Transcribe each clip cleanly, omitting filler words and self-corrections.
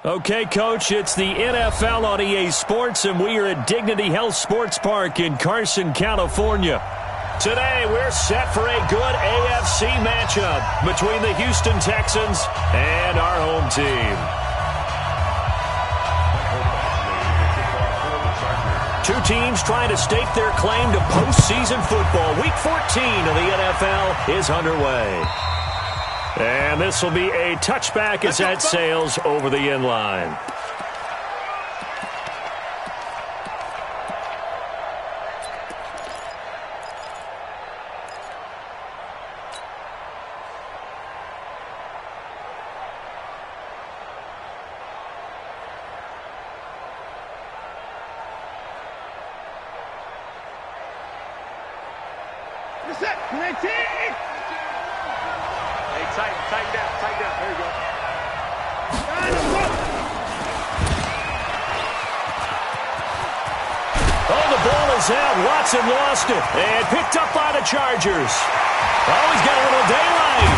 Okay, Coach, it's the NFL on EA Sports, and we are at Dignity Health Sports Park in Carson, California. Today, we're set for a good AFC matchup between the Houston Texans and our home team. Two teams trying to stake their claim to postseason football. Week 14 of the NFL is underway. And this will be a touchback as that sails over the end line. Watson lost it and picked up by the Chargers. Oh, he's got a little daylight.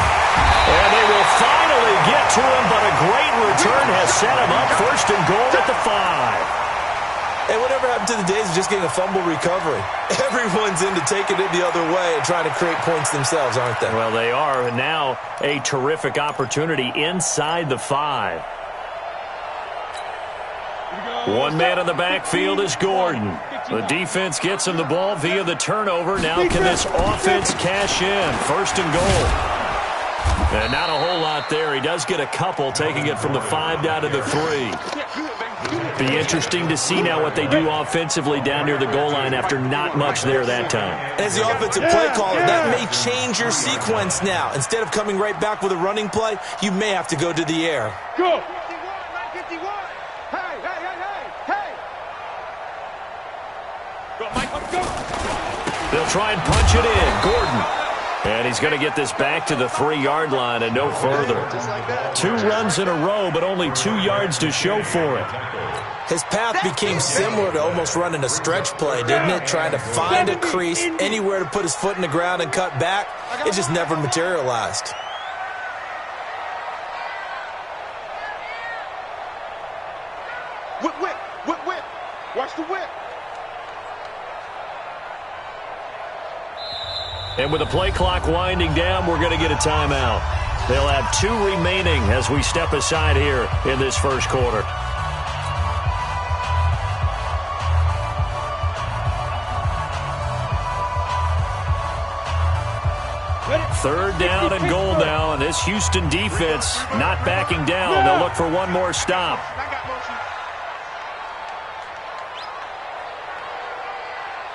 And they will finally get to him, but a great return has set him up first and goal at the 5. Hey, whatever happened to the days of just getting a fumble recovery? Everyone's into taking it the other way and trying to create points themselves, aren't they? Well, they are. And now a terrific opportunity inside the 5. One man in the backfield is Gordon. The defense gets him the ball via the turnover. Now can this offense cash in? First and goal. And not a whole lot there. He does get a couple, taking it from the 5 down to the 3. Be interesting to see now what they do offensively down near the goal line after not much there that time. As the offensive play caller, that may change your sequence now. Instead of coming right back with a running play, you may have to go to the air. Go! They'll try and punch it in. Gordon. And he's going to get this back to the 3-yard line and no further. 2 runs in a row, but only 2 yards to show for it. His path became similar to almost running a stretch play, didn't it? Trying to find a crease, anywhere to put his foot in the ground and cut back. It just never materialized. Whip. Watch the whip. And with the play clock winding down, we're going to get a timeout. They'll have 2 remaining as we step aside here in this first quarter. Third down and goal now, and this Houston defense not backing down. They'll look for one more stop.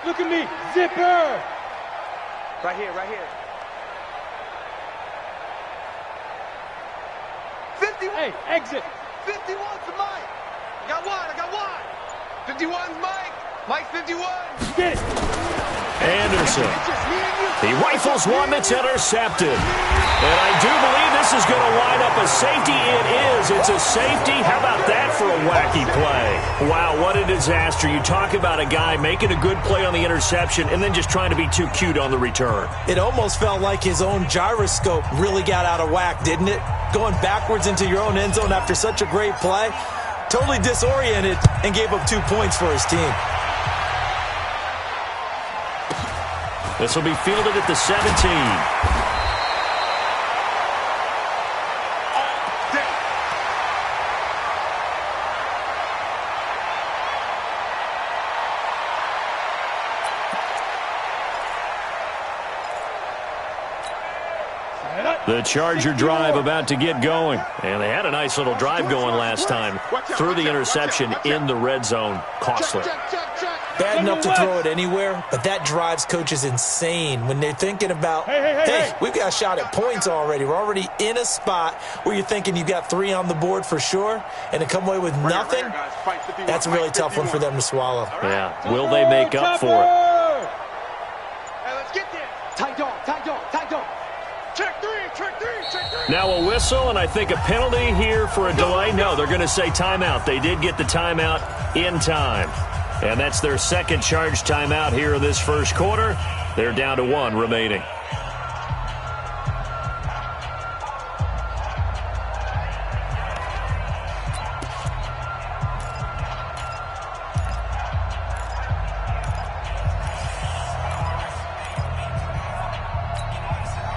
Look at me, zipper! Right here. 51. Hey, exit. 51's the Mike. I got one. 51's Mike. Mike's 51. Get it. Anderson. He rifles one that's intercepted. And I do believe this is going to wind up a safety. It is. It's a safety. How about that for a wacky play? Wow, what a disaster. You talk about a guy making a good play on the interception and then just trying to be too cute on the return. It almost felt like his own gyroscope really got out of whack, didn't it? Going backwards into your own end zone after such a great play. Totally disoriented and gave up 2 points for his team. This will be fielded at the 17. The Charger drive about to get going. And they had a nice little drive going last time. Threw the interception in the red zone. Costly. Bad enough to throw it anywhere, but that drives coaches insane when they're thinking about, hey, we've got a shot at points already. We're already in a spot where you're thinking you've got 3 on the board for sure, and to come away with nothing, that's a really tough one for them to swallow. Yeah, will they make up for it? Hey, let's get there. Tight dog. Check three. Now a whistle, and I think a penalty here for a delay. No, they're going to say timeout. They did get the timeout in time. And that's their second charge timeout here in this first quarter. They're down to 1 remaining.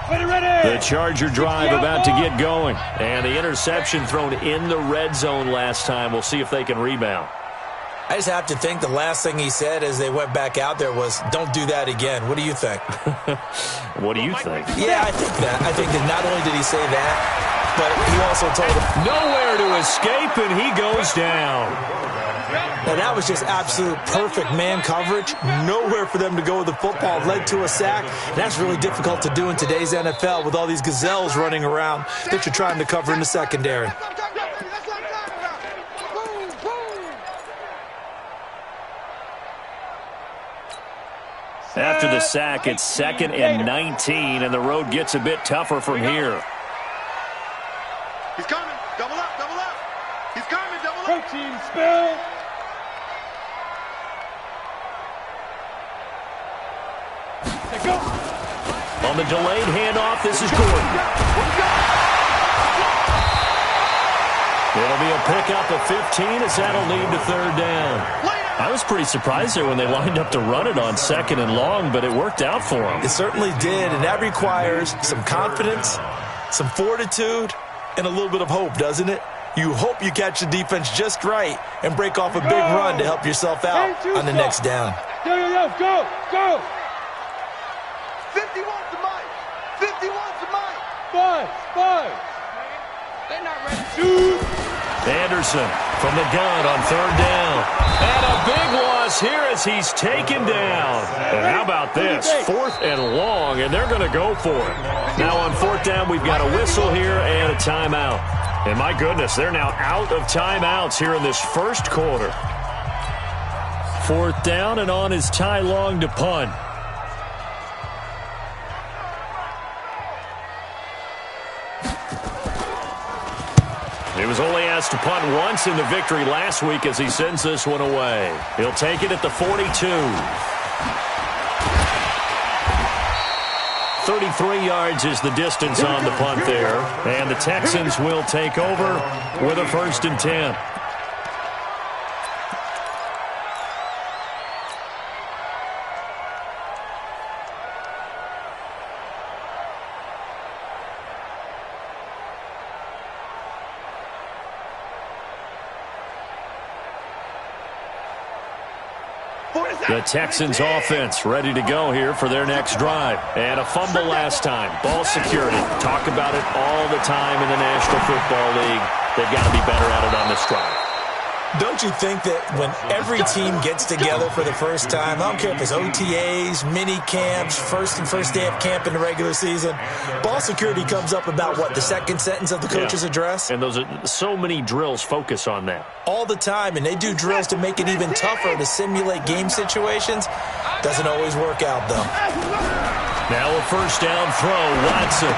The Charger drive about to get going. And the interception thrown in the red zone last time. We'll see if they can rebound. I just have to think the last thing he said as they went back out there was, don't do that again. What do you think? What do you think? Yeah, I think that. I think that not only did he say that, but he also told him. Nowhere to escape, and he goes down. Now, that was just absolute perfect man coverage. Nowhere for them to go with the football. Led to a sack. That's really difficult to do in today's NFL with all these gazelles running around that you're trying to cover in the secondary. After the sack, it's 2nd and 19, and the road gets a bit tougher from here. He's coming. Double up, double up. He's coming, double up. Protein spill. Go. On the delayed handoff, this is Gordon. It'll be a pickup of 15 as that'll lead to 3rd down. I was pretty surprised there when they lined up to run it on 2nd and long, but it worked out for them. It certainly did, and that requires some confidence, some fortitude, and a little bit of hope, doesn't it? You hope you catch the defense just right and break off a big run to help yourself out on the next down. Go, go. 50 wants the mic. 50 wants the mic. Five. They're not ready. Anderson from the gun on 3rd down. And a big loss here as he's taken down. And how about this? 4th and long, and they're going to go for it. Now on 4th down, we've got a whistle here and a timeout. And my goodness, they're now out of timeouts here in this first quarter. 4th down, and on is Ty Long to punt. He was only asked to punt once in the victory last week as he sends this one away. He'll take it at the 42. 33 yards is the distance on the punt there. And the Texans will take over with a 1st and 10. The Texans offense ready to go here for their next drive. And a fumble last time. Ball security. Talk about it all the time in the National Football League. They've got to be better at it on this drive. Don't you think that when every team gets together for the first time, I don't care if it's OTAs, mini camps, first day of camp in the regular season, ball security comes up about, what, the second sentence of the coach's address? And those are so many drills focus on that. All the time, and they do drills to make it even tougher to simulate game situations. Doesn't always work out, though. Now a 1st down throw, Watson.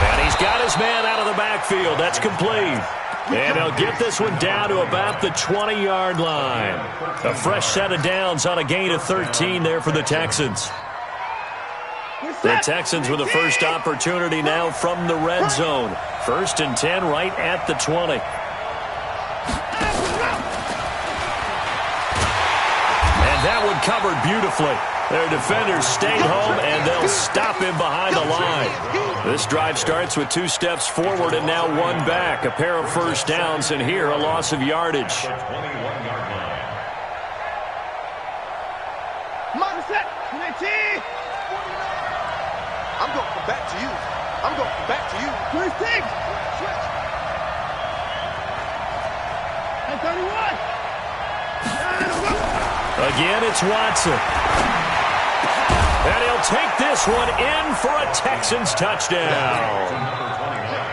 And he's got his man out of the backfield. That's complete. And they'll get this one down to about the 20-yard line. A fresh set of downs on a gain of 13 there for the Texans. The Texans with the first opportunity now from the red zone. 1st and 10 right at the 20. And that one covered beautifully. Their defenders stayed home, and they'll stop him behind the line. This drive starts with 2 steps forward and now 1 back. A pair of 1st downs, and here a loss of yardage. I'm going to come back to you. I'm going to come back to you. 26. Switch. And 31. Again, it's Watson. And he'll take this one in for a Texans touchdown.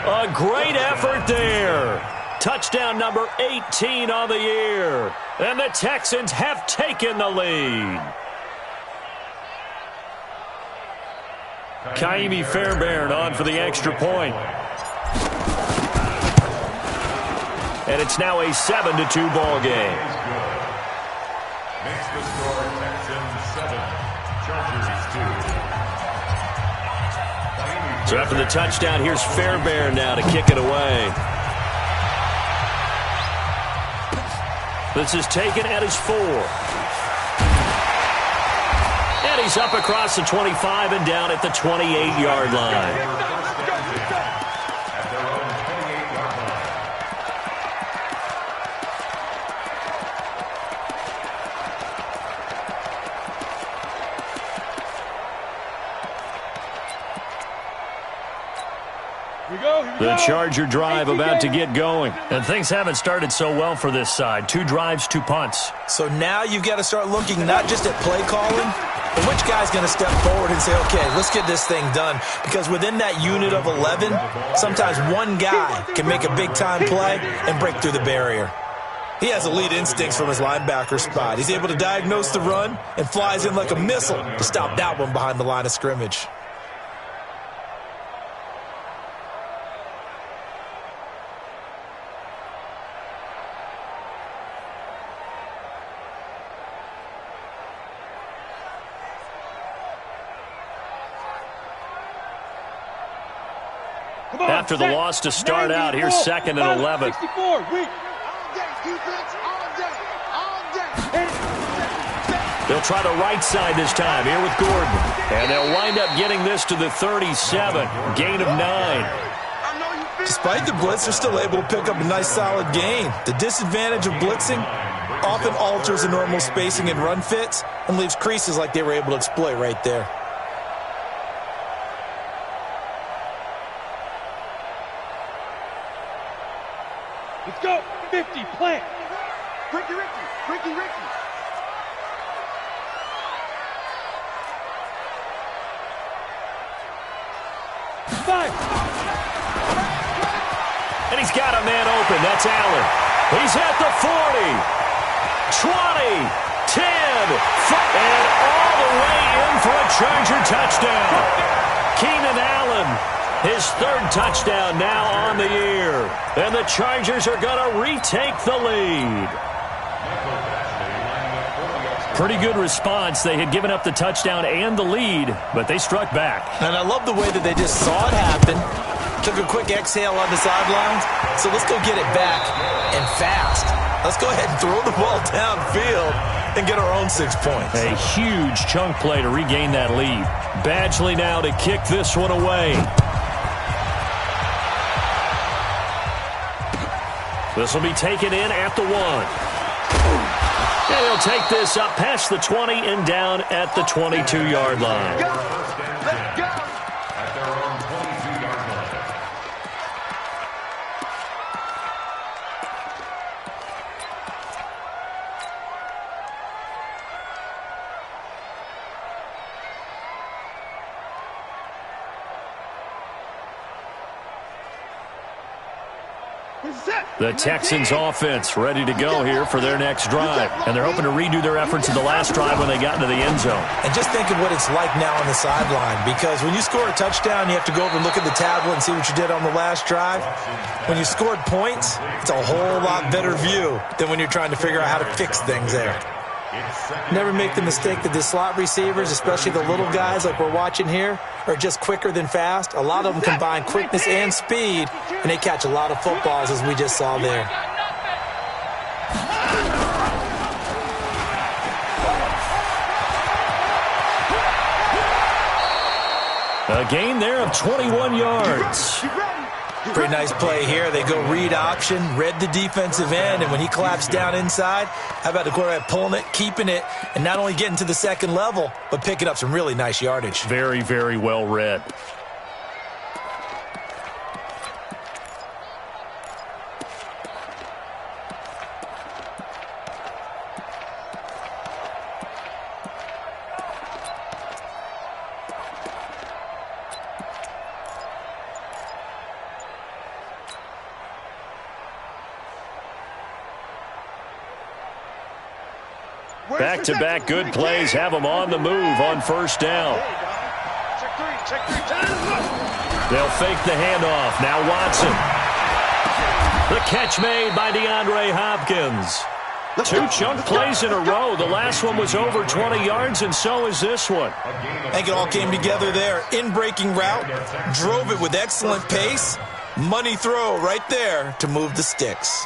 A great effort there. Touchdown number 18 on the year. And the Texans have taken the lead. Kaimi Fairbairn on for the extra point. And it's now a 7-2 ball game. Makes the score Texans 7, Chargers 2. So after the touchdown, here's Fairbairn now to kick it away. This is taken at his 4. And he's up across the 25 and down at the 28-yard line. The Charger drive about to get going. And things haven't started so well for this side. 2 drives, 2 punts. So now you've got to start looking not just at play calling, but which guy's going to step forward and say, okay, let's get this thing done. Because within that unit of 11, sometimes one guy can make a big-time play and break through the barrier. He has elite instincts from his linebacker spot. He's able to diagnose the run and flies in like a missile to stop that one behind the line of scrimmage. After the loss to start out, here's 2nd and 11. 64, weak. They'll try the right side this time here with Gordon. And they'll wind up getting this to the 37. Gain of 9. Despite the blitz, they're still able to pick up a nice solid gain. The disadvantage of blitzing often alters the normal spacing and run fits and leaves creases like they were able to exploit right there. Let's go. 50, plant. Ricky. 5. And he's got a man open. That's Allen. He's at the 40, 20, 10, and all the way in for a Charger touchdown. Keenan Allen, his 3rd touchdown now on the year. And the Chargers are going to retake the lead. Pretty good response. They had given up the touchdown and the lead, but they struck back. And I love the way that they just saw it happen. Took a quick exhale on the sidelines. So let's go get it back and fast. Let's go ahead and throw the ball downfield and get our own 6 points. A huge chunk play to regain that lead. Badgley now to kick this one away. This will be taken in at the 1. And he'll take this up past the 20 and down at the 22-yard line. Let's go. At their own 22-yard line. The Texans offense ready to go here for their next drive. And they're hoping to redo their efforts in the last drive when they got into the end zone. And just think of what it's like now on the sideline, because when you score a touchdown, you have to go over and look at the tablet and see what you did on the last drive. When you scored points, it's a whole lot better view than when you're trying to figure out how to fix things there. Never make the mistake that the slot receivers, especially the little guys like we're watching here, are just quicker than fast. A lot of them combine quickness and speed, and they catch a lot of footballs, as we just saw there. A gain there of 21 yards. Pretty nice play here. They go read option, read the defensive end, and when he collapsed down inside, how about the quarterback pulling it, keeping it, and not only getting to the second level, but picking up some really nice yardage. Very, very well read. Back-to-back good plays have them on the move on first down. Check three. They'll fake the handoff. Now Watson. The catch made by DeAndre Hopkins. 2 chunk plays in a row. The last one was over 20 yards, and so is this one. I think it all came together there. In-breaking route, drove it with excellent pace. Money throw right there to move the sticks.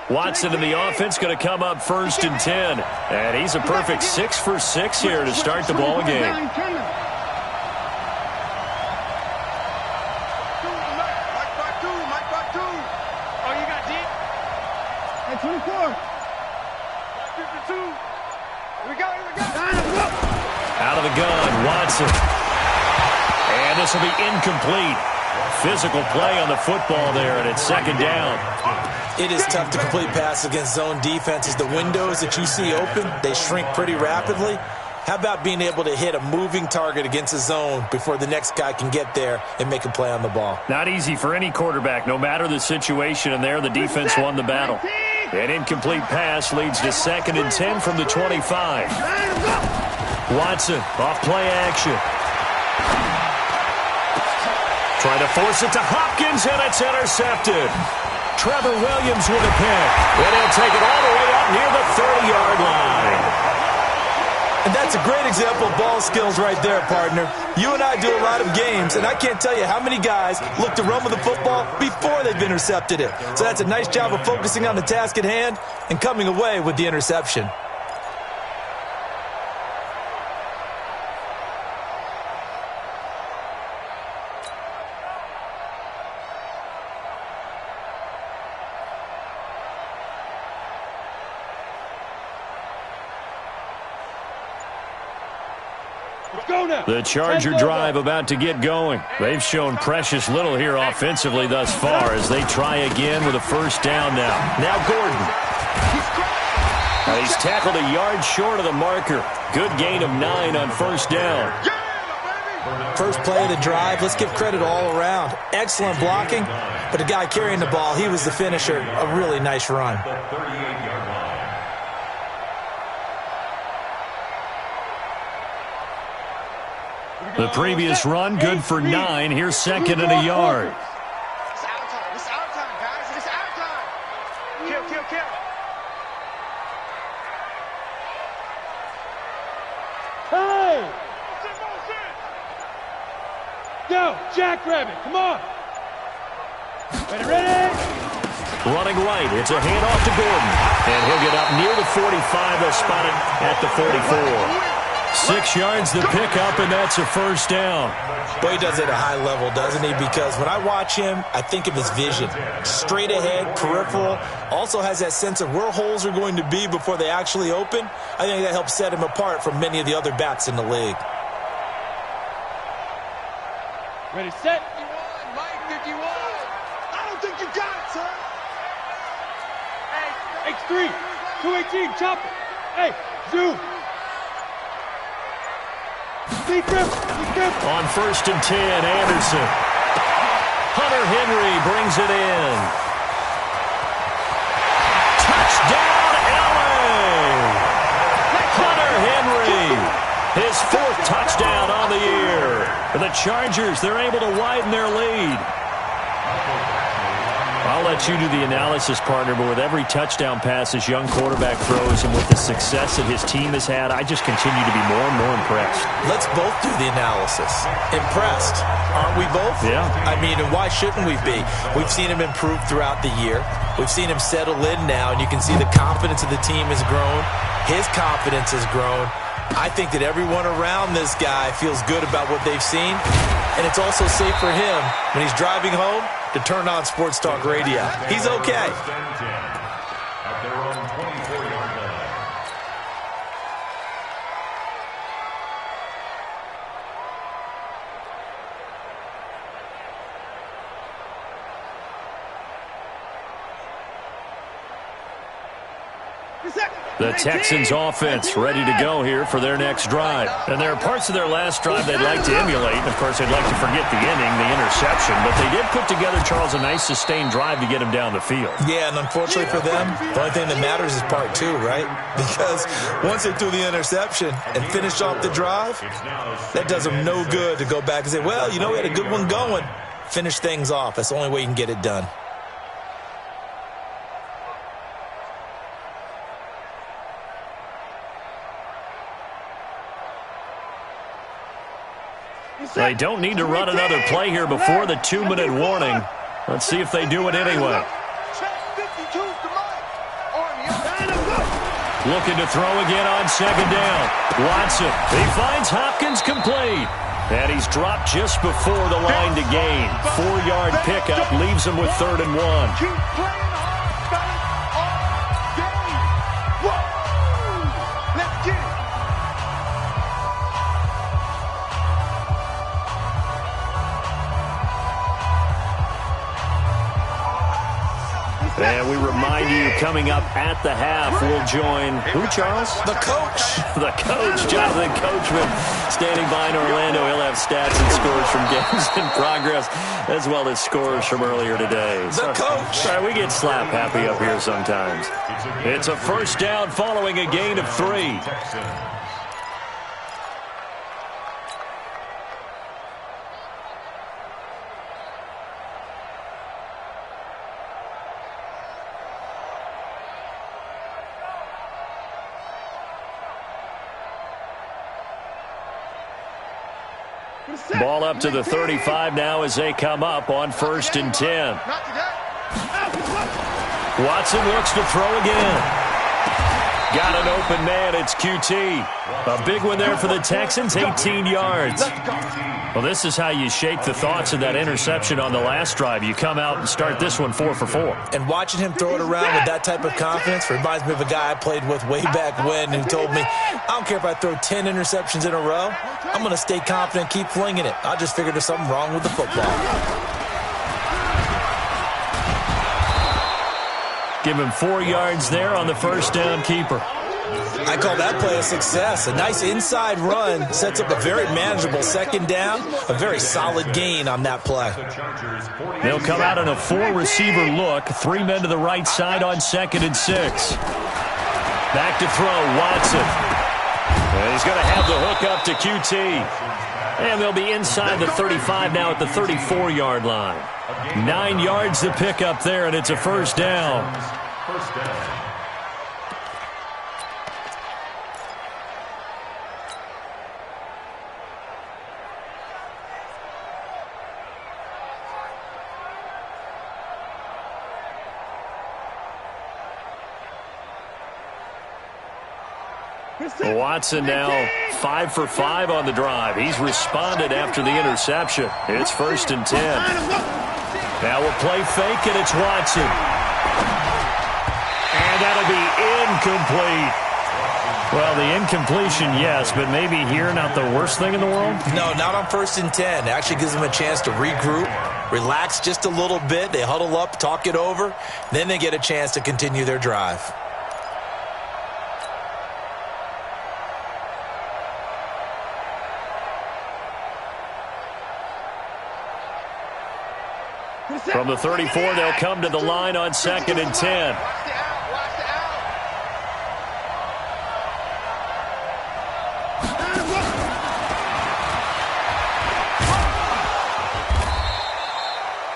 Watson in the offense going to come up 1st and 10. And he's a perfect 6 for 6 here to start the ball game. Out of the gun, Watson. And this will be incomplete. Physical play on the football there, and it's 2nd down. It is tough to complete passes against zone defenses. The windows that you see open, they shrink pretty rapidly. How about being able to hit a moving target against a zone before the next guy can get there and make a play on the ball? Not easy for any quarterback, no matter the situation, and there the defense won the battle. An incomplete pass leads to 2nd and 10 from the 25. Watson, off play action. Trying to force it to Hopkins, and it's intercepted. Trevor Williams with a pick. And he'll take it all the way up near the 30-yard line. And that's a great example of ball skills right there, partner. You and I do a lot of games, and I can't tell you how many guys look to run with the football before they've intercepted it. So that's a nice job of focusing on the task at hand and coming away with the interception. The Charger drive about to get going. They've shown precious little here offensively thus far as they try again with a 1st down now. Now Gordon. He's tackled a yard short of the marker. Good gain of 9 on 1st down. First play of the drive, let's give credit all around. Excellent blocking, but the guy carrying the ball, he was the finisher. A really nice run. The previous run, good for 9. Here's 2nd and a yard. It's our time. It's our time, guys. It's our time. Kill. Hey! Go, Jackrabbit, come on! Ready? Running right, it's a handoff to Gordon. And he'll get up near the 45. They'll spot it at the 44. 6 yards the pickup, and that's a 1st down. Boy, he does it at a high level, doesn't he? Because when I watch him, I think of his vision. Straight ahead, peripheral, also has that sense of where holes are going to be before they actually open. I think that helps set him apart from many of the other backs in the league. Ready, set. 51, Mike, 51. I don't think you got it, sir. X3, 218, chop it. Hey, zoom. On 1st and 10, Anderson. Hunter Henry brings it in. Touchdown, LA! Hunter Henry, his 4th touchdown on the year. For the Chargers, they're able to widen their lead. I'll let you do the analysis, partner, but with every touchdown pass this young quarterback throws and with the success that his team has had, I just continue to be more and more impressed. Let's both do the analysis. Impressed, aren't we both? Yeah. I mean, and why shouldn't we be? We've seen him improve throughout the year. We've seen him settle in now, and you can see the confidence of the team has grown. His confidence has grown. I think that everyone around this guy feels good about what they've seen, and it's also safe for him when he's driving home to turn on Sports Talk Radio. He's okay. At their own 24-yard line. The Texans offense ready to go here for their next drive. And there are parts of their last drive they'd like to emulate. And, of course, they'd like to forget the inning, the interception. But they did put together, Charles, a nice sustained drive to get him down the field. Yeah, and unfortunately for them, the only thing that matters is part 2, right? Because once they threw the interception and finished off the drive, that does them no good to go back and say, well, you know, we had a good one going. Finish things off. That's the only way you can get it done. They don't need to run another play here before the 2-minute warning. Let's see if they do it anyway. Check 52's the looking to throw again on second down. Watson, he finds Hopkins complete. And he's dropped just before the line to gain. 4-yard pickup leaves him with 3rd and 1. Keep playing hard, fellas, all day. Whoa! Let's get it. And we remind you, coming up at the half, we'll join, who, Charles? The coach. The coach, Jonathan Coachman, standing by in Orlando. He'll have stats and scores from games in progress, as well as scores from earlier today. The coach. Sorry, we get slap happy up here sometimes. It's a first down following a gain of 3. Ball up to the 35 now as they come up on 1st and 10. Watson looks to throw again. Got an open man. It's QT. A big one there for the Texans, 18 yards. Well, this is how you shake the thoughts of that interception on the last drive. You come out and start this one 4 for 4. And watching him throw it around with that type of confidence reminds me of a guy I played with way back when who told me, I don't care if I throw 10 interceptions in a row. I'm going to stay confident, keep flinging it. I just figured there's something wrong with the football. Give him 4 yards there on the first down keeper. I call that play a success. A nice inside run sets up a very manageable second down. A very solid gain on that play. They'll come out in a 4-receiver look. 3 men to the right side on 2nd and 6. Back to throw, Watson. And he's going to have the hook up to QT. And they'll be inside the 35 now at the 34-yard line. 9 yards to pick up there, and it's a first down. First down. Watson now 5 for 5 on the drive. He's responded after the interception. It's 1st and 10. Now we'll play fake, and it's Watson. And that'll be incomplete. Well, the incompletion, yes, but maybe here not the worst thing in the world? No, not on 1st and 10. It actually gives them a chance to regroup, relax just a little bit. They huddle up, talk it over. Then they get a chance to continue their drive. From the 34, they'll come to the line on 2nd and 10.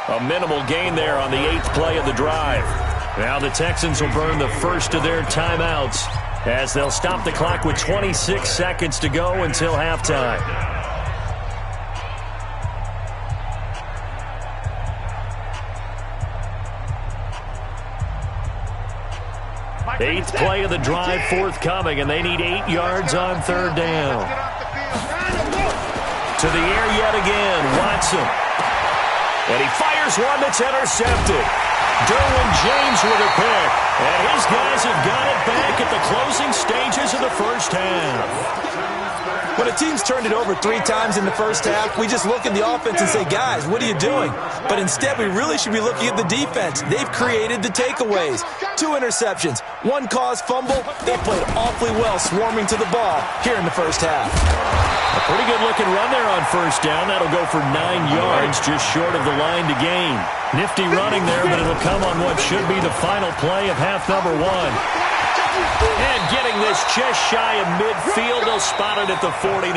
A minimal gain there on the 8th play of the drive. Now the Texans will burn the first of their timeouts as they'll stop the clock with 26 seconds to go until halftime. 8th play of the drive forthcoming, and they need 8 yards on 3rd down. To the air yet again, Watson. And he fires one that's intercepted. Derwin James with a pick. And his guys have got it back at the closing stages of the first half. When a team's turned it over 3 times in the first half, we just look at the offense and say, guys, what are you doing? But instead, we really should be looking at the defense. They've created the takeaways. 2 interceptions, 1 caused fumble. They played awfully well swarming to the ball here in the first half. A pretty good-looking run there on first down. That'll go for 9 yards, just short of the line to gain. Nifty running there, but it'll come on what should be the final play of half number 1. And getting this just shy of midfield, they'll spot it at the 49.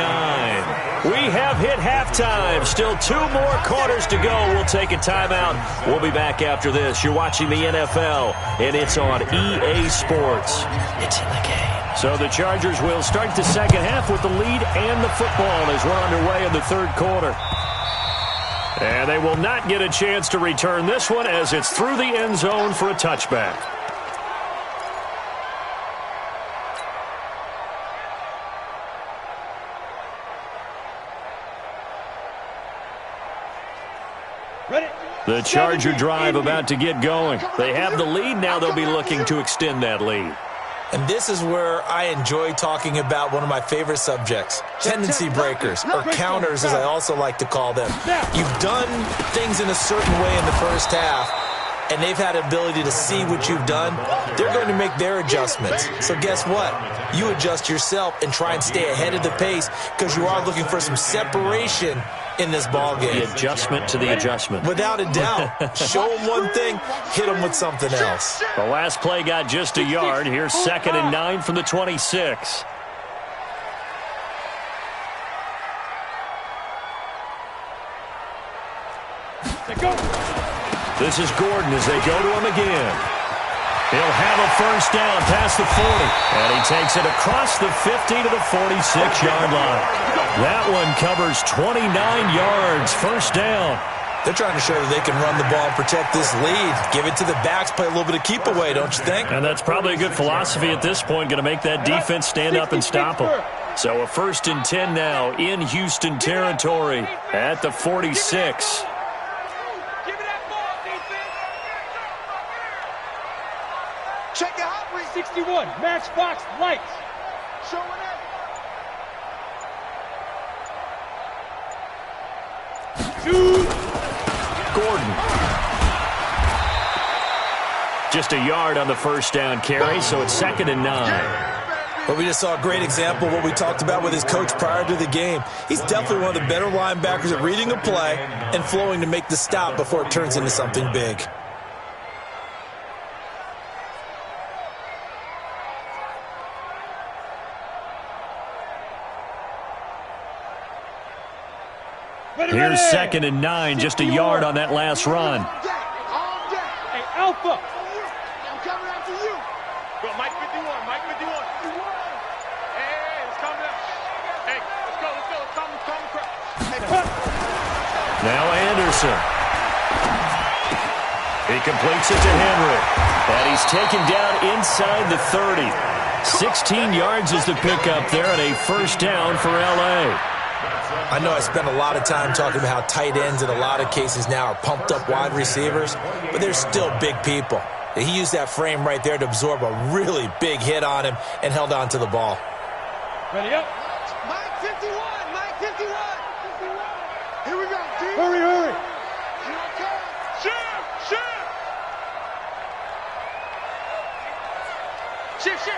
We have hit halftime. Still 2 more quarters to go. We'll take a timeout. We'll be back after this. You're watching the NFL, and it's on EA Sports. It's in the game. So the Chargers will start the second half with the lead and the football as we're underway in the 3rd quarter. And they will not get a chance to return this one as it's through the end zone for a touchback. The Charger drive about to get going. They have the lead now. They'll be looking to extend that lead. And this is where I enjoy talking about one of my favorite subjects, tendency breakers, or counters as I also like to call them. You've done things in a certain way in the first half, and they've had the ability to see what you've done. They're going to make their adjustments. So guess what? You adjust yourself and try and stay ahead of the pace because you are looking for some separation in this ball game. The adjustment to the adjustment. Without a doubt. Show them one thing, hit them with something else. The last play got just a yard. Here's 2nd and 9 from the 26. This is Gordon as they go to him again. He'll have a first down past the 40. And he takes it across the 50 to the 46-yard line. That one covers 29 yards. First down. They're trying to show that they can run the ball and protect this lead. Give it to the backs, play a little bit of keep away, don't you think? And that's probably a good philosophy at this point, going to make that defense stand up and stop them. So a 1st and 10 now in Houston territory at the 46. Check it out, 61, matchbox lights. Showing it. Gordon. Just a yard on the first down carry, so it's 2nd and 9. But we just saw a great example of what we talked about with his coach prior to the game. He's definitely one of the better linebackers at reading a play and flowing to make the stop before it turns into something big. Here's 2nd and 9, just a yard on that last run. Hey, Alpha. I'm coming after you. Go, Mike 51, Mike 51. Hey, let's calm down. Hey, let's go. Calm. Now Anderson. He completes it to Henry. And he's taken down inside the 30. 16 yards is the pickup there and a first down for L.A. I know I spent a lot of time talking about how tight ends in a lot of cases now are pumped up wide receivers, but they're still big people. He used that frame right there to absorb a really big hit on him and held on to the ball. Ready up. Mike 51, Mike 51. Here we go, team. Hurry, hurry. You okay? Shift. Shift.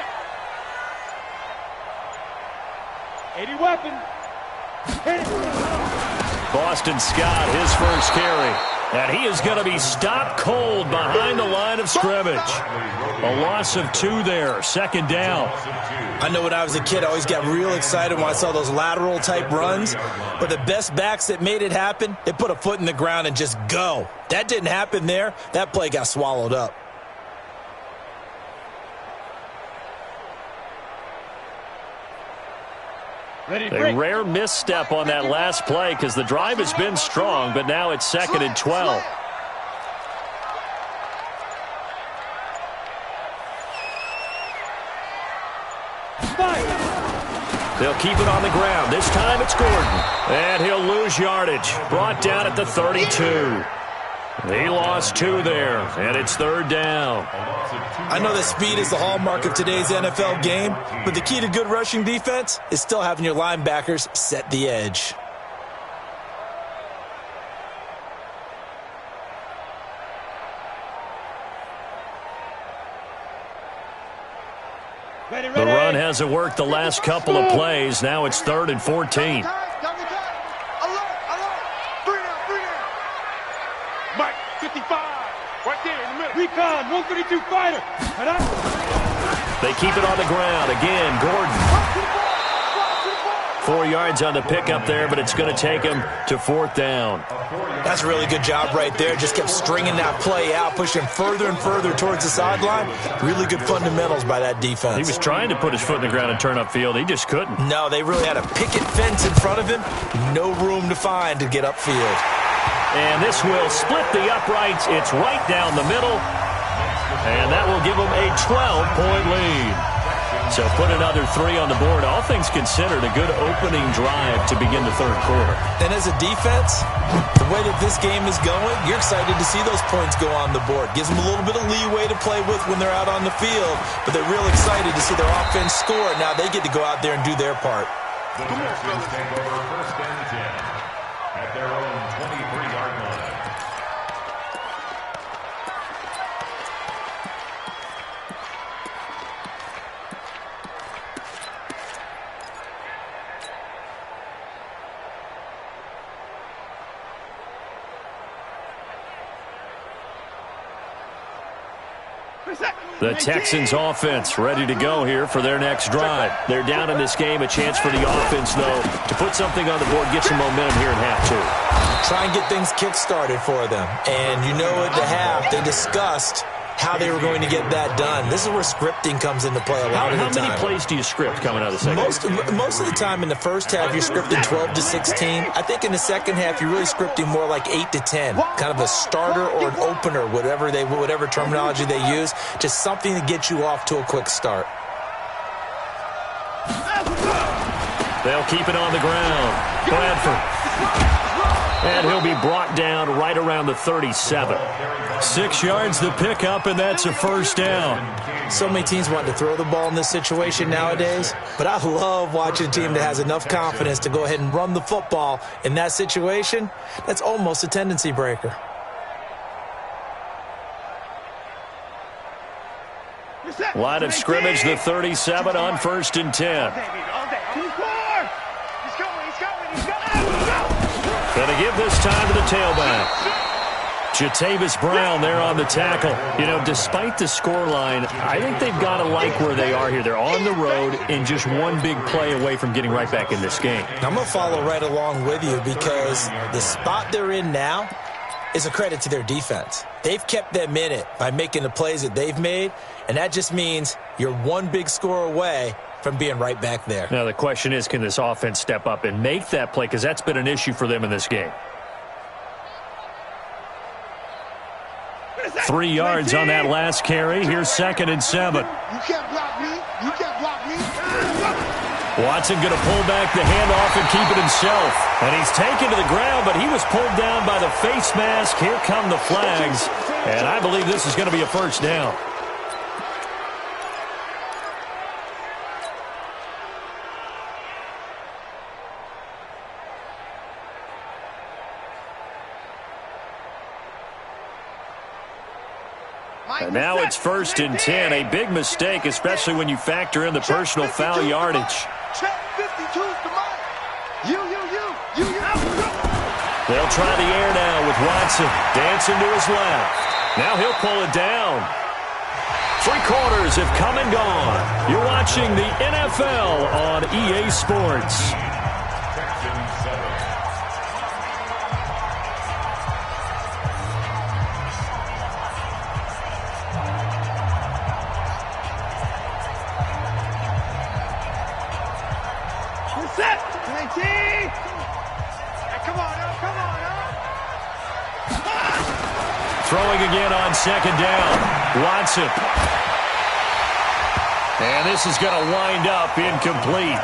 80 weapon. Boston Scott, his first carry. And he is going to be stopped cold behind the line of scrimmage. A loss of 2 there, 2nd down. I know when I was a kid, I always got real excited when I saw those lateral type runs. But the best backs that made it happen, they put a foot in the ground and just go. That didn't happen there. That play got swallowed up. A rare misstep on that last play because the drive has been strong, but now it's 2nd and 12. They'll keep it on the ground. This time it's Gordon. And he'll lose yardage. Brought down at the 32. He lost 2 there, and it's 3rd down. I know that speed is the hallmark of today's NFL game, but the key to good rushing defense is still having your linebackers set the edge. Ready. The run hasn't worked the last couple of plays. Now it's 3rd and 14. Alert. 3 down. Mike 55, right there in the middle. Recon, 132 fighter. Head up. They keep it on the ground. Again, Gordon. 4 yards on the pickup there, but it's going to take him to 4th down. That's a really good job right there. Just kept stringing that play out, pushing further and further towards the sideline. Really good fundamentals by that defense. He was trying to put his foot in the ground and turn upfield. He just couldn't. No, they really had a picket fence in front of him. No room to find to get upfield. And this will split the uprights. It's right down the middle. And that will give them a 12-point lead. So put another 3 on the board. All things considered, a good opening drive to begin the third quarter. And as a defense, the way that this game is going, you're excited to see those points go on the board. Gives them a little bit of leeway to play with when they're out on the field, but they're real excited to see their offense score. Now they get to go out there and do their part. The Texans take over first and 10 at their own 23-yard line. The Texans offense ready to go here for their next drive. They're down in this game. A chance for the offense, though, to put something on the board, get some momentum here in half two. Try and get things kick-started for them. And you know at the half, they discussed how they were going to get that done. This is where scripting comes into play a lot of the time. How many plays do you script coming out of the second half? Most of the time in the first half, you're scripting 12 to 16. I think in the second half, you're really scripting more like 8 to 10. Kind of a starter or an opener, whatever terminology they use. Just something to get you off to a quick start. They'll keep it on the ground. Bradford. And he'll be brought down right around the 37. 6 yards the pickup, and that's a first down. So many teams want to throw the ball in this situation nowadays, but I love watching a team that has enough confidence to go ahead and run the football in that situation. That's almost a tendency breaker. Line of scrimmage, the 37 on first and 10. Going to give this time to the tailback. Jatavis Brown there on the tackle. You know, despite the scoreline, I think they've got to like where they are here. They're on the road and just one big play away from getting right back in this game. I'm going to follow right along with you because the spot they're in now is a credit to their defense. They've kept them in it by making the plays that they've made, and that just means you're one big score away from being right back there. Now the question is, can this offense step up and make that play? Because that's been an issue for them in this game. 3 yards on that last carry. Here's 2nd and 7. You can't block me. You can't block me. Watson going to pull back the handoff and keep it himself. And he's taken to the ground, but he was pulled down by the face mask. Here come the flags. And I believe this is going to be a first down. And now it's 1st and 10. A big mistake, especially when you factor in the personal foul yardage. They'll try the air now with Watson dancing to his left. Now he'll pull it down. 3 quarters have come and gone. You're watching the NFL on EA Sports. Throwing again on 2nd down. Watson. And this is going to wind up incomplete.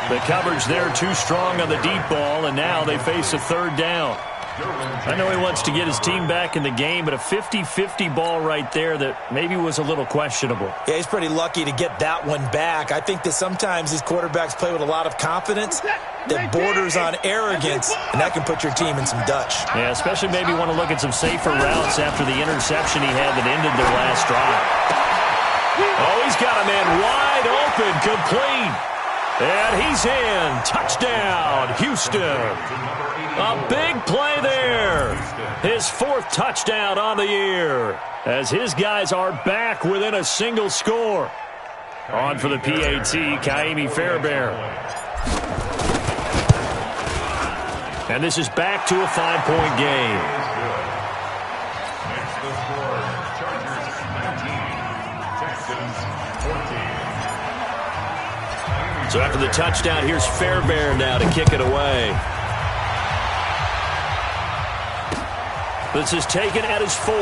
The coverage there too strong on the deep ball, and now they face a 3rd down. I know he wants to get his team back in the game, but a 50-50 ball right there that maybe was a little questionable. Yeah, he's pretty lucky to get that one back. I think that sometimes these quarterbacks play with a lot of confidence that borders on arrogance, and that can put your team in some Dutch. Yeah, especially maybe want to look at some safer routes after the interception he had that ended their last drive. Oh, he's got a man wide open, complete. And he's in. Touchdown, Houston. A big play there. His 4th touchdown on the year as his guys are back within a single score. On for the PAT, Kaimi Fairbairn. And this is back to a 5-point game. Next the score, Chargers 19, Texans 14. So after the touchdown, here's Fairbairn now to kick it away. This is taken at his 4.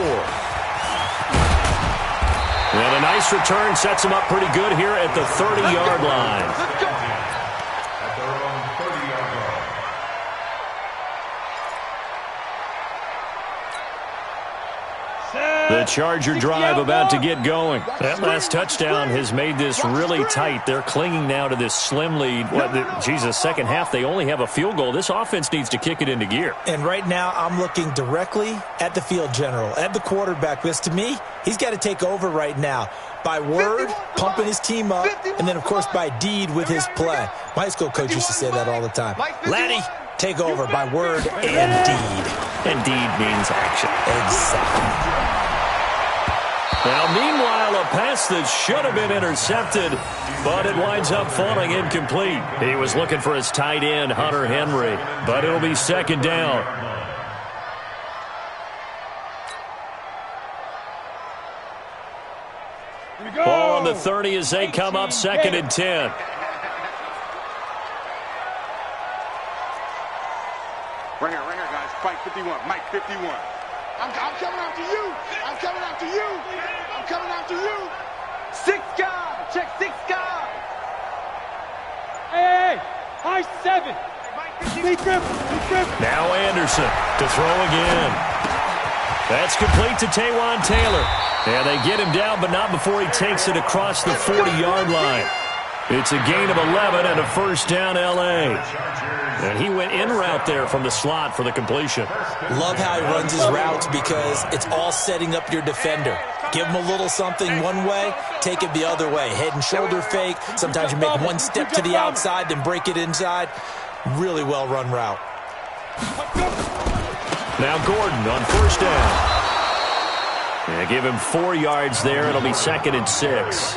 And a nice return sets him up pretty good here at the 30-yard line. At their own 30-yard line. The Charger drive about to get going. That last touchdown has made this really tight. They're clinging now to this slim lead. Second half, they only have a field goal. This offense needs to kick it into gear. And right now, I'm looking directly at the field general, at the quarterback, because to me, he's got to take over right now. By word, pumping his team up, and then, of course, by deed with his play. My high school coach used to say that all the time. Laddie, take over by word and deed. And deed means action. Exactly. Now, meanwhile, a pass that should have been intercepted, but it winds up falling incomplete. He was looking for his tight end, Hunter Henry, but it'll be second down. Ball on the 30 as they come up second and 10. Right here, guys. Mike 51. Mike 51. I'm coming after you. I'm coming after you. I'm coming after you. 6 guys. Check 6 guys. Hey, high 7. Be careful. Now Anderson to throw again. That's complete to Taywan Taylor. And they get him down, but not before he takes it across the 40-yard line. It's a gain of 11 and a first down, L.A. And he went in route there from the slot for the completion. Love how he runs his routes because it's all setting up your defender. Give him a little something one way, take it the other way. Head and shoulder fake. Sometimes you make one step to the outside, then break it inside. Really well-run route. Now Gordon on first down. Yeah, give him 4 yards there. It'll be second and 6.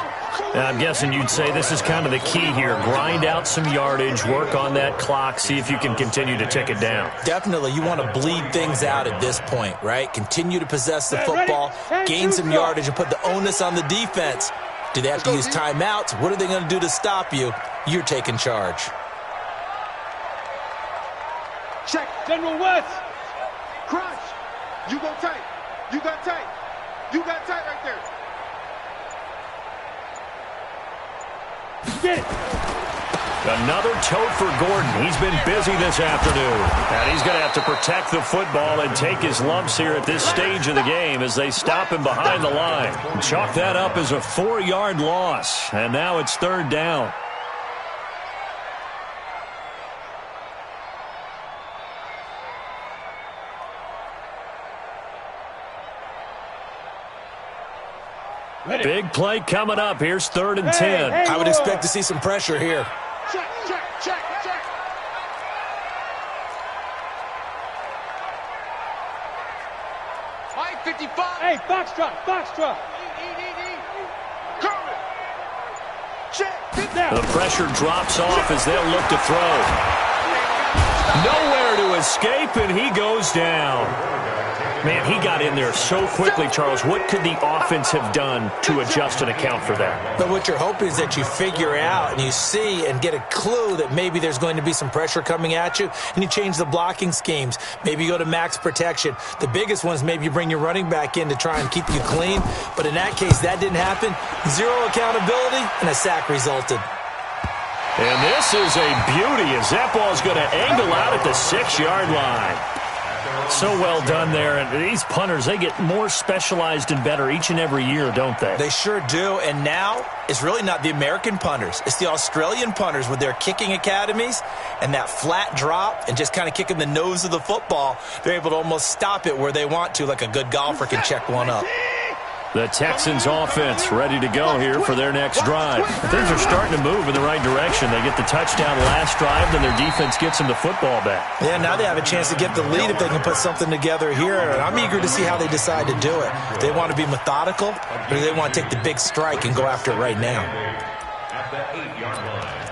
I'm guessing you'd say this is kind of the key here. Grind out some yardage, work on that clock, see if you can continue to tick it down. Definitely. You want to bleed things out at this point, right? Continue to possess the football, gain some yardage, and put the onus on the defense. Do they have to use timeouts? What are they going to do to stop you? You're taking charge. Check. General West. Crunch. You go tight. You got tight. You got tight right there. Get it. Another tote for Gordon. He's been busy this afternoon. And he's going to have to protect the football and take his lumps here at this stage of the game as they stop him behind the line. Chalk that up as a 4-yard loss. And now it's third down. Big play coming up. Here's third and 10. I would expect to see some pressure here. Check. 55. Hey, Foxtrot. Curve it. Check. The pressure drops off as they'll look to throw. Nowhere to escape, and he goes down. Man, he got in there so quickly, Charles. What could the offense have done to adjust and account for that? But what you're hoping is that you figure out and you see and get a clue that maybe there's going to be some pressure coming at you, and you change the blocking schemes. Maybe you go to max protection. The biggest one is maybe you bring your running back in to try and keep you clean. But in that case, that didn't happen. Zero accountability, and a sack resulted. And this is a beauty as that ball is going to angle out at the 6-yard line. So well done there. And these punters, they get more specialized and better each and every year, don't they? They sure do. And now it's really not the American punters. It's the Australian punters with their kicking academies and that flat drop and just kind of kicking the nose of the football. They're able to almost stop it where they want to, like a good golfer can check one up. The Texans offense ready to go here for their next drive. Things are starting to move in the right direction. They get the touchdown last drive, then their defense gets them the football back. Yeah, now they have a chance to get the lead if they can put something together here. And I'm eager to see how they decide to do it. Do they want to be methodical, or do they want to take the big strike and go after it right now? At the 8-yard line.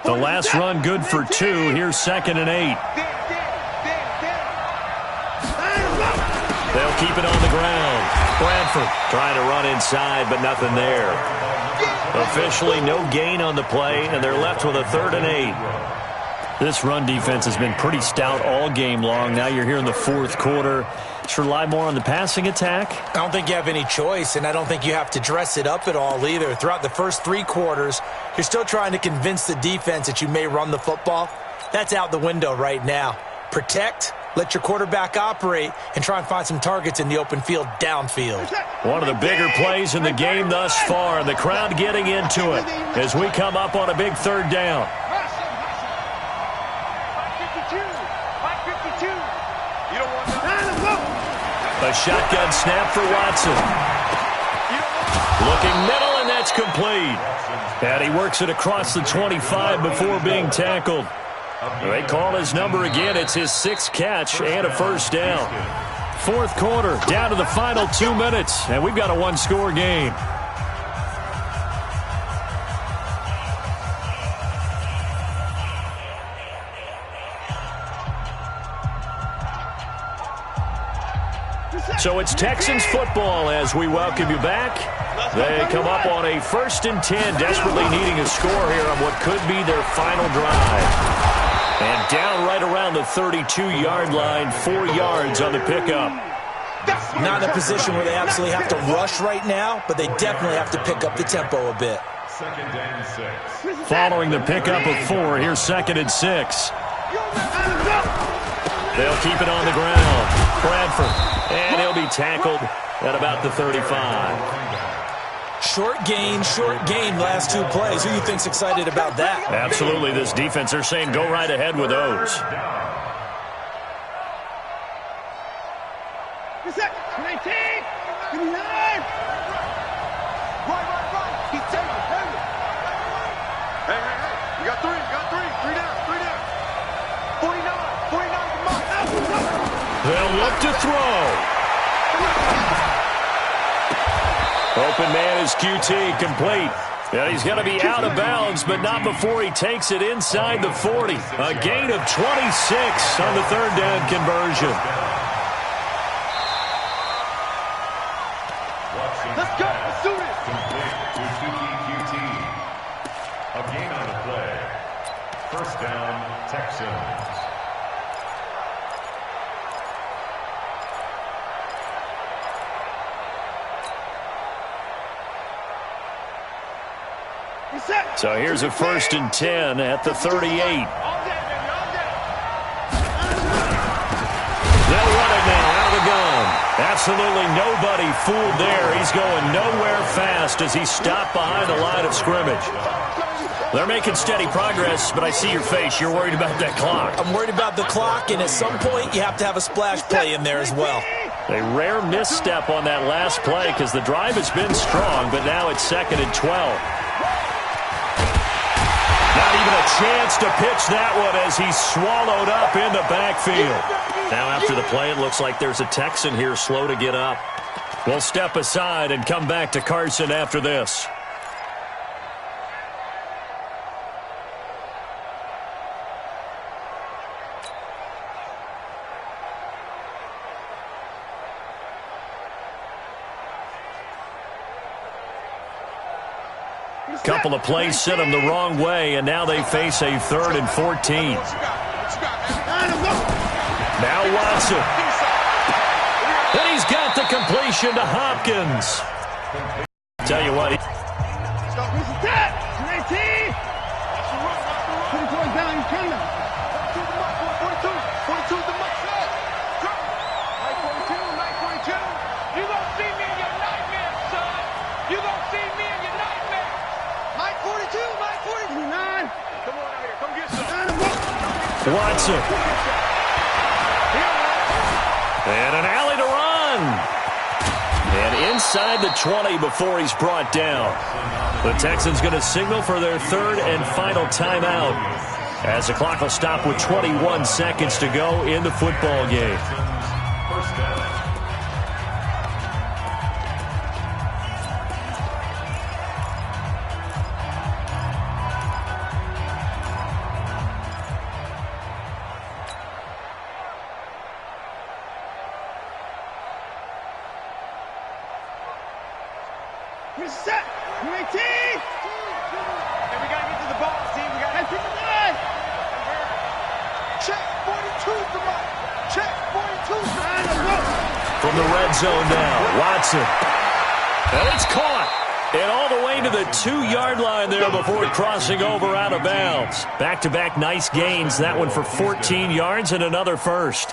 The last run good for 2. Here's second and 8. They'll keep it on the ground. Bradford trying to run inside, but nothing there. Officially no gain on the play, and they're left with a 3rd and 8. This run defense has been pretty stout all game long. Now you're here in the fourth quarter. Should rely more on the passing attack? I don't think you have any choice, and I don't think you have to dress it up at all either. Throughout the first 3 quarters, you're still trying to convince the defense that you may run the football. That's out the window right now. Protect, let your quarterback operate, and try and find some targets in the open field downfield. One of the bigger plays in the game thus far, and the crowd getting into it as we come up on a big third down. A shotgun snap for Watson. Looking middle, and that's complete. And he works it across the 25 before being tackled. They call his number again. It's his 6th catch and a first down. Fourth quarter, down to the final 2 minutes, and we've got a 1-score game. So it's Texans football as we welcome you back. They come up on a 1st and 10, desperately needing a score here on what could be their final drive. And down right around the 32-yard line, 4 yards on the pickup. Not in a position where they absolutely have to rush right now, but they definitely have to pick up the tempo a bit. 2nd and 6. Following the pickup of 4, here's 2nd and 6. They'll keep it on the ground. Bradford. And he'll be tackled at about the 35. Short gain, last 2 plays. Who do you think's excited about that? Absolutely, this defense, they're saying go right ahead with those. You got 3 down. 49, They'll look to throw. Open man is QT, complete. And he's going to be out of bounds, but not before he takes it inside the 40. A gain of 26 on the 3rd down conversion. let's go, let's do this. Complete to QT. A gain on the play. First down, Texans. So here's a 1st and 10 at the 38. They'll run it now out of the gun. Absolutely nobody fooled there. He's going nowhere fast as he stopped behind the line of scrimmage. They're making steady progress, but I see your face. You're worried about that clock. I'm worried about the clock, and at some point you have to have a splash play in there as well. A rare misstep on that last play because the drive has been strong, but now it's 2nd and 12. Not even a chance to pitch that one as he's swallowed up in the backfield. Now after the play, it looks like there's a Texan here slow to get up. We'll step aside and come back to Carson after this. Couple of plays sent them the wrong way, and now they face a 3rd and 14. Now Watson. And he's got the completion to Hopkins. Tell you what. Watson. And an alley to run. And inside the 20 before he's brought down. The Texans going to signal for their 3rd and final timeout as the clock will stop with 21 seconds to go in the football game. First down. Set. 19. And we got to get to the ball, team. We got to get to the line. Check 42's the mark. Check 42's the mark. From the red zone now, Watson. And it's caught. And all the way to the 2-yard line there before crossing over out of bounds. Back-to-back nice gains. That one for 14 yards and another first.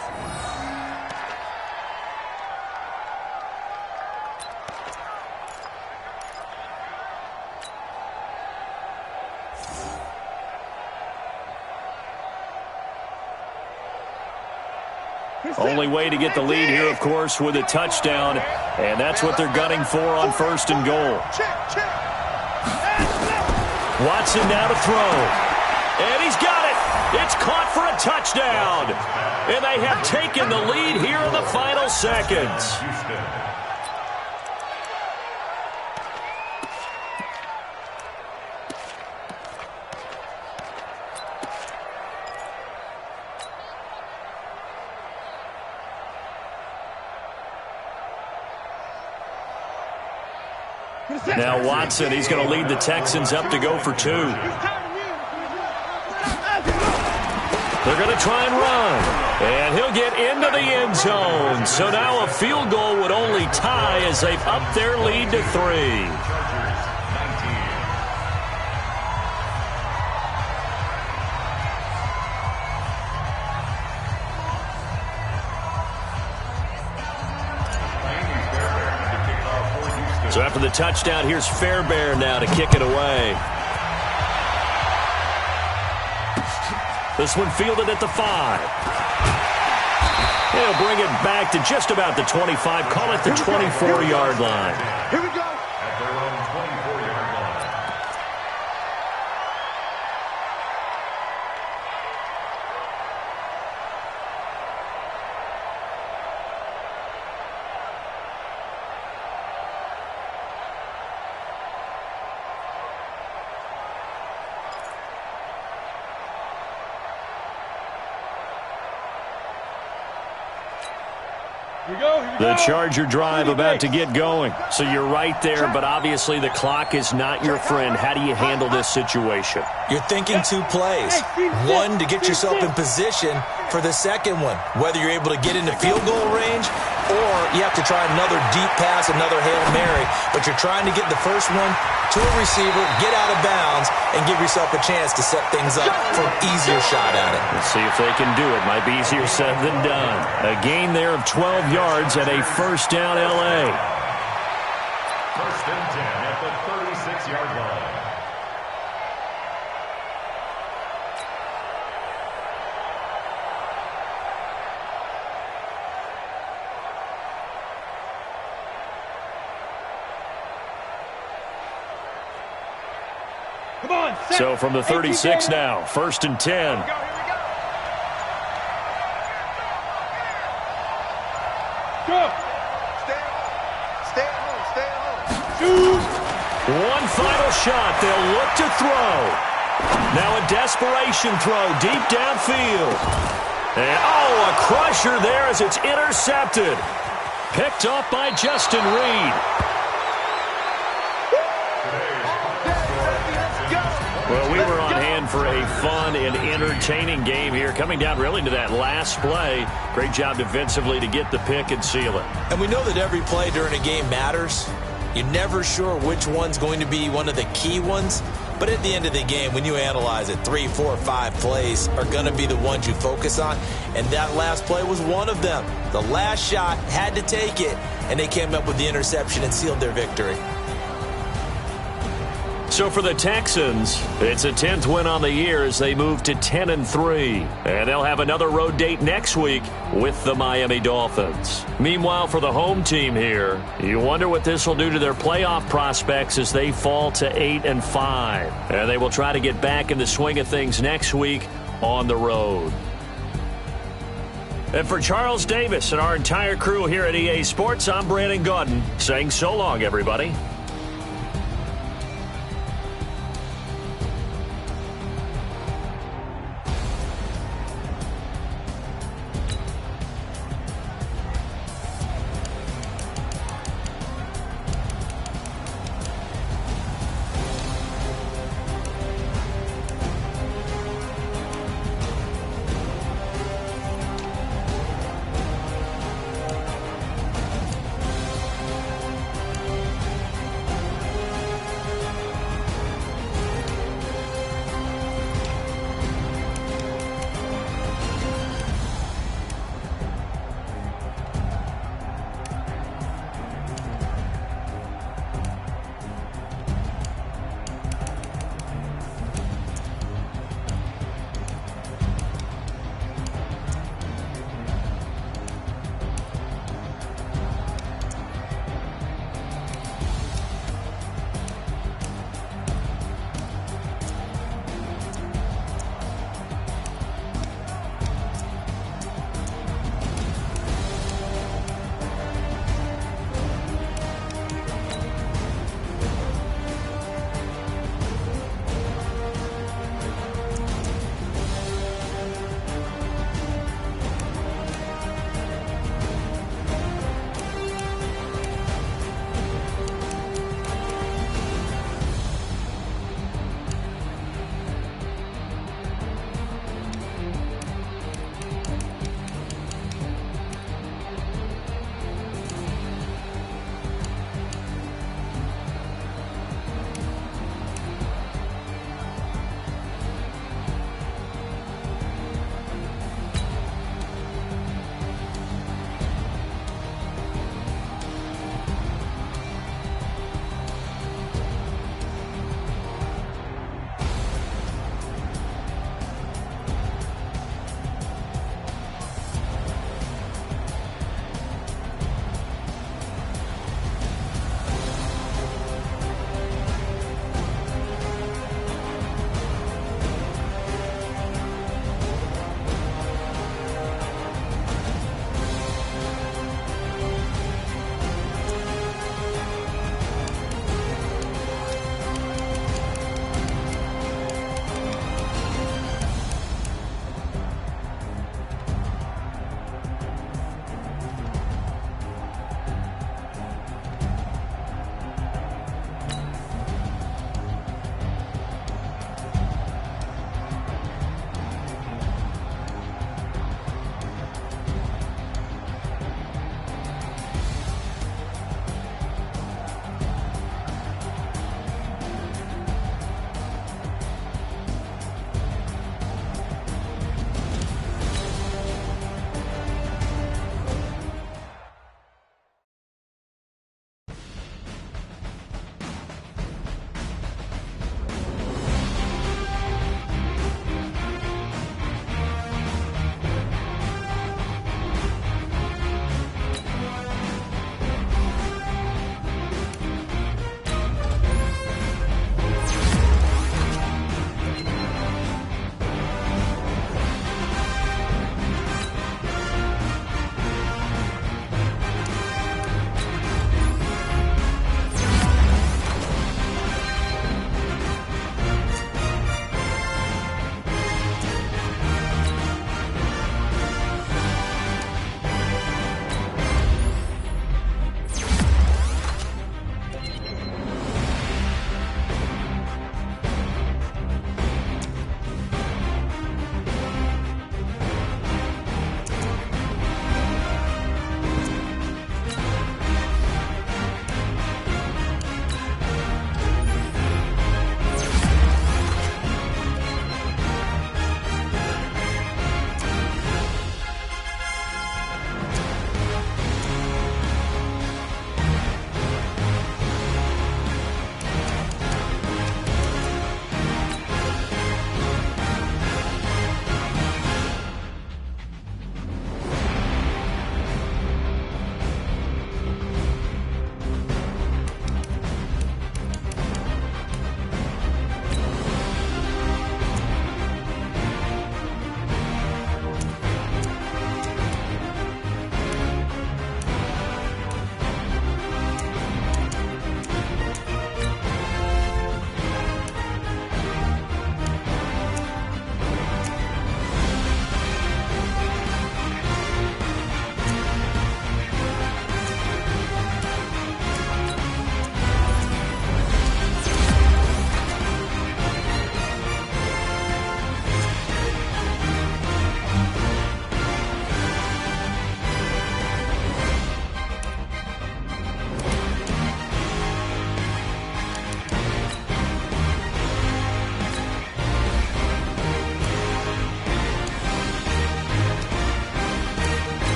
Only way to get the lead here, of course, with a touchdown. And that's what they're gunning for on 1st and goal. Watson now to throw. And he's got it. It's caught for a touchdown. And they have taken the lead here in the final seconds. Now Watson, he's going to lead the Texans up to go for 2. They're going to try and run. And he'll get into the end zone. So now a field goal would only tie as they've upped their lead to 3. So after the touchdown, here's Fairbairn now to kick it away. This one fielded at the 5. He'll bring it back to just about the 25. Call it the 24-yard line. Here we go. At their own 24-yard line. The Charger drive about to get going. So you're right there, but obviously the clock is not your friend. How do you handle this situation? You're thinking 2 plays. One, to get yourself in position for the second one, whether you're able to get into field goal range or you have to try another deep pass, another Hail Mary, but you're trying to get the first one to a receiver, get out of bounds, and give yourself a chance to set things up for an easier shot at it. Let's see if they can do it. Might be easier said than done. A gain there of 12 yards at a first down L.A. First and 10 at the 36-yard line. Come on, set. So from the 36 now, first and 10. Here we go. Go. Stay at home. Stay at home. Shoot. One final shot. They'll look to throw. Now a desperation throw deep downfield. And, a crusher there as it's intercepted. Picked off by Justin Reed. Well, we were on hand for a fun and entertaining game here, coming down really to that last play. Great job defensively to get the pick and seal it. And we know that every play during a game matters. You're never sure which one's going to be one of the key ones. But at the end of the game, when you analyze it, 3, 4, 5 plays are going to be the ones you focus on. And that last play was one of them. The last shot had to take it, and they came up with the interception and sealed their victory. So for the Texans, it's a 10th win on the year as they move to 10-3. And they'll have another road date next week with the Miami Dolphins. Meanwhile, for the home team here, you wonder what this will do to their playoff prospects as they fall to 8-5. And they will try to get back in the swing of things next week on the road. And for Charles Davis and our entire crew here at EA Sports, I'm Brandon Gaudin saying so long, everybody.